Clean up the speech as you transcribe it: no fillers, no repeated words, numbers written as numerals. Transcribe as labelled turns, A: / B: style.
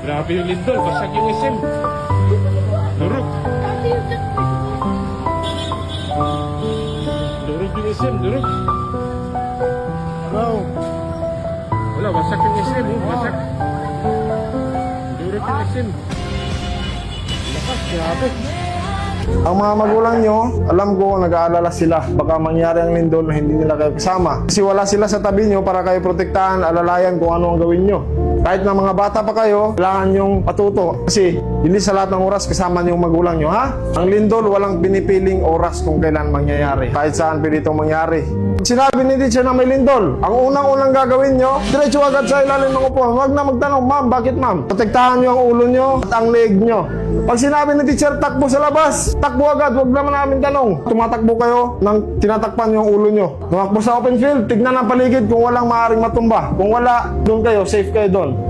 A: Grabe yung lindol, basag yung SM. Durog. Durog yung SM, durog.
B: Wow.
A: Wala, basag yung SM, oh, basag. Durog yung SM. Lakas, grabe.
B: Ang mga magulang nyo, alam ko nag-aalala sila. Baka mangyari ang lindol na hindi nila kayo kasama. Kasi wala sila sa tabi nyo para kayo protektahan, alalayan kung ano ang gawin nyo. Kahit na mga bata pa kayo, kailangan nyong patuto. Kasi hindi sa lahat ng oras kasama nyo yung magulang nyo, ha? Ang lindol, walang pinipiling oras kung kailan mangyayari. Kahit saan pwede itong mangyari. Sinabi ni teacher na may lindol. Ang unang-unang gagawin nyo, diretso agad sa ilalim ng upuan. Huwag na magtanong, ma'am, bakit ma'am? Protektahan nyo ang ulo nyo at ang leeg nyo. Pag sinabi ni teacher, takbo sa labas, takbo agad, huwag naman namin tanong. Tumatakbo kayo nang tinatakpan nyo ang ulo nyo. Tumakbo sa open field, tignan ang paligid kung walang maaaring matumba. Kung wala, doon kayo, safe kayo doon.